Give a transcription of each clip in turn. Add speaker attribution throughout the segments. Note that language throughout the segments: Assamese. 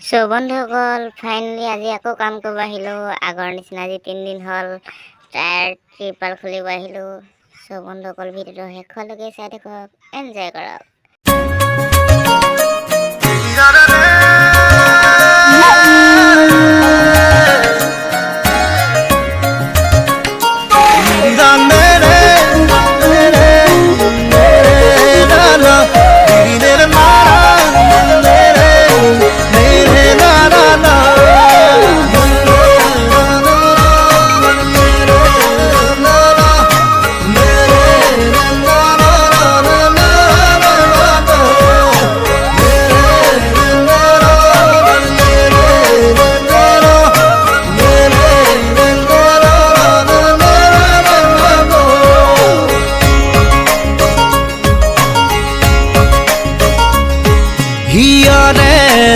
Speaker 1: সো বন্ধুসকল ফাইনেলি আজি আকৌ কাম কৰিব আহিলোঁ। আগৰ নিচিনা আজি 3 দিন হ'ল টায়াৰ ত্ৰিপাল খুলিব আহিলোঁ। সো বন্ধুসকল ভিডিঅ'টো শেষলৈকে চাই থাকক, এনজয় কৰক।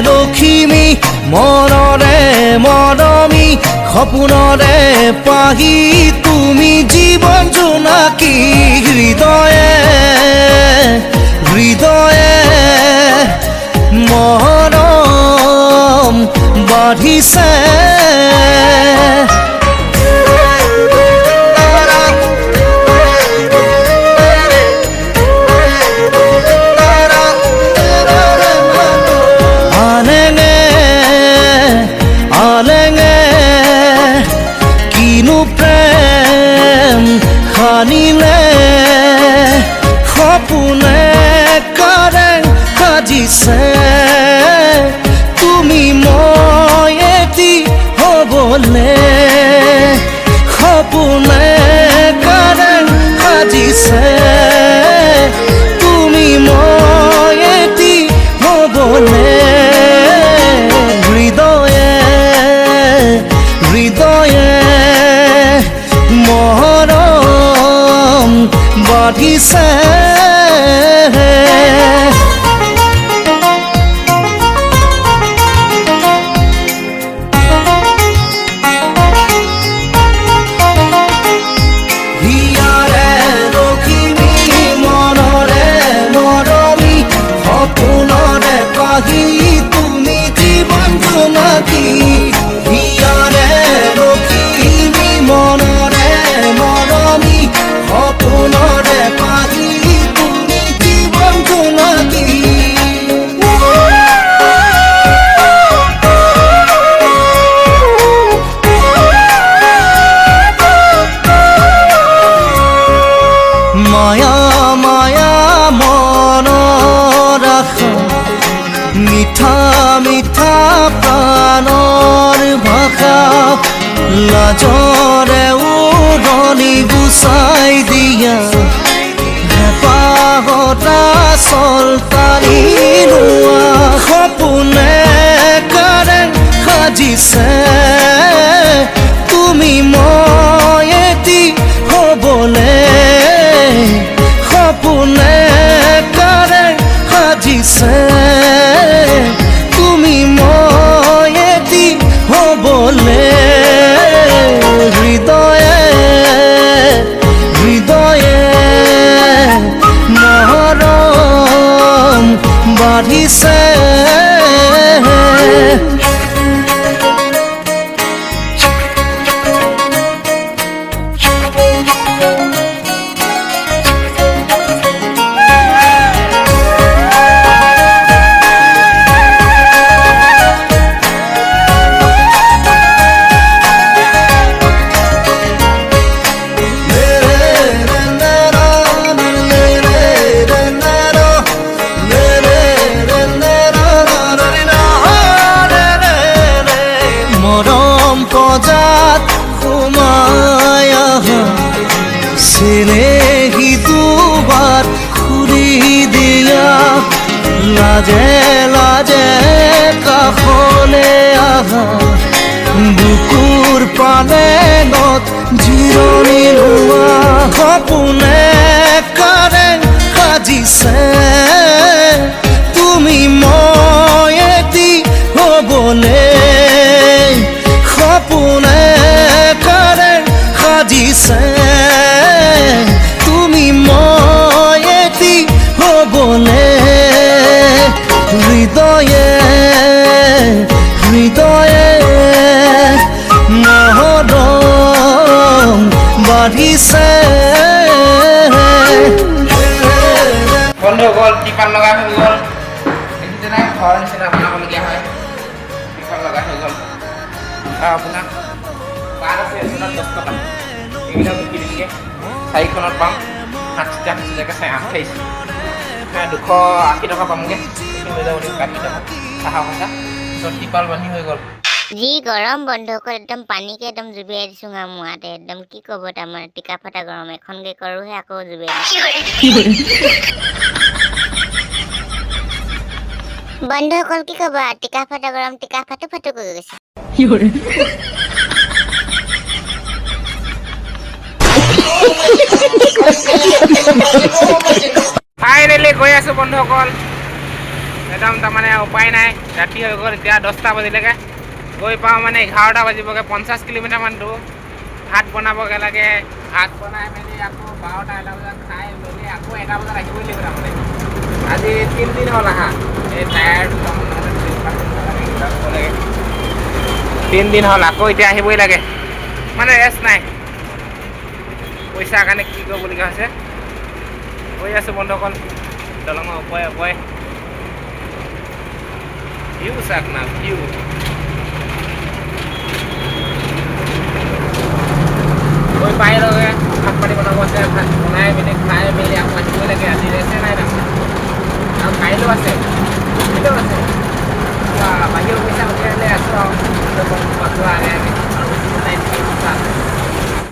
Speaker 2: লখিমী মনৰে মৰমী সপোনৰে পাহি তুমি জীৱন জোনাকী হৃদয়ে হৃদয়ে মৰম বাঢ়িছে। খানিলে সপোনে কাৰেং সাজিছে তুমি মই এটি হ'বলে সপোনে কাৰেং সাজিছে তুমি মই এটি হ'বলে হৃদয়ে হৃদয়ে মৰম বাঢ়িছে। হিয়াৰে লখিমী মনৰে মৰমী সপোনৰে পাহি তুমি জীৱন জোনাকী হিয়াৰে লখিমী মনৰে মৰমী সপোনৰে পাহি তুমি জীৱন জোনাকী। মায়া মায়া মনৰ আশা মিঠা মিঠা প্ৰাণৰ ভাষা লাজৰে উৰণি গুচাই দিয়া হেঁপাহতা চলতানি লোৱা সপোনে কাৰেং সাজিছে তুমি মই এটি হ'বলে সপোনে কাৰেং সাজিছে তুমি মই এটি হ'বলে হৃদয়ে হৃদয়ে মৰম বাঢ়িছে। মৰম পজাত সোমাই আহা চিনেহী দুবাৰ খুলি দিয়া লাজে লাজে কাষলে আহা বুকুৰ পালেঙত জিৰণি লোৱা সপোনে কাৰেং সাজিছে তুমি মই এটি হ'বলে সপোনে কাৰেং সাজিছে তুমি মই এটি হ'বলে হৃদয়ে से
Speaker 3: বন্ধ হৈ গ'ল টিপাল লগা হৈ গ'ল দেখিছে নাই ঘৰৰ নিচিনা বনাবলগীয়া হয় টিপাল লগা হৈ গ'ল আপোনাক বাৰ আছে এজনত 10 টকা এইবিলাক কিনিকে 4খনত পাম 8 জেগা চাই 28 280 টকা পামগে এইটো লৈ যাব দিম 80 টকা চাহা কথা টিপাল বান্ধি হৈ গ'ল
Speaker 1: যি গৰম বন্ধুসকল একদম পানীকে একদম জুবিয়াই দিছোঁ মোৱাতে একদম কি ক'ব তাৰমানে টিকা ফটা গৰম এখনকে কৰোঁহে আকৌ জুবিয়াই বন্ধুসকল কি ক'ব টিকা ফটা গৰম টিকা ফাটো ফাটো কৰি গৈছে
Speaker 3: ফাইনেলি গৈ আছোঁ বন্ধুসকল একদম তাৰমানে উপায় নাই ৰাতি হৈ গ'ল এতিয়া 10টা বাজিলেগৈ গৈ পাওঁ মানে 11টা বাজিবগৈ 50 কিলোমিটাৰমান দূৰ ভাত বনাবগৈ লাগে ভাত বনাই মেলি আকৌ 12টা 1টা বজাত খাই মেলি আকৌ 1টা বজাত আহিবই লাগিব তাৰমানে আজি 3 দিন হ'ল আহা এই টায়াৰ 3 দিন হ'ল আকৌ এতিয়া আহিবই লাগে মানে ৰেষ্ট নাই পইচাৰ কাৰণে কি কৰিবলগীয়া হৈছে গৈ আছোঁ বন্ধুসকল দলঙৰ ওপৰে ভিউ চাওক না ভিউ গৈ পাই লগে ভাত পানী বনাব আছে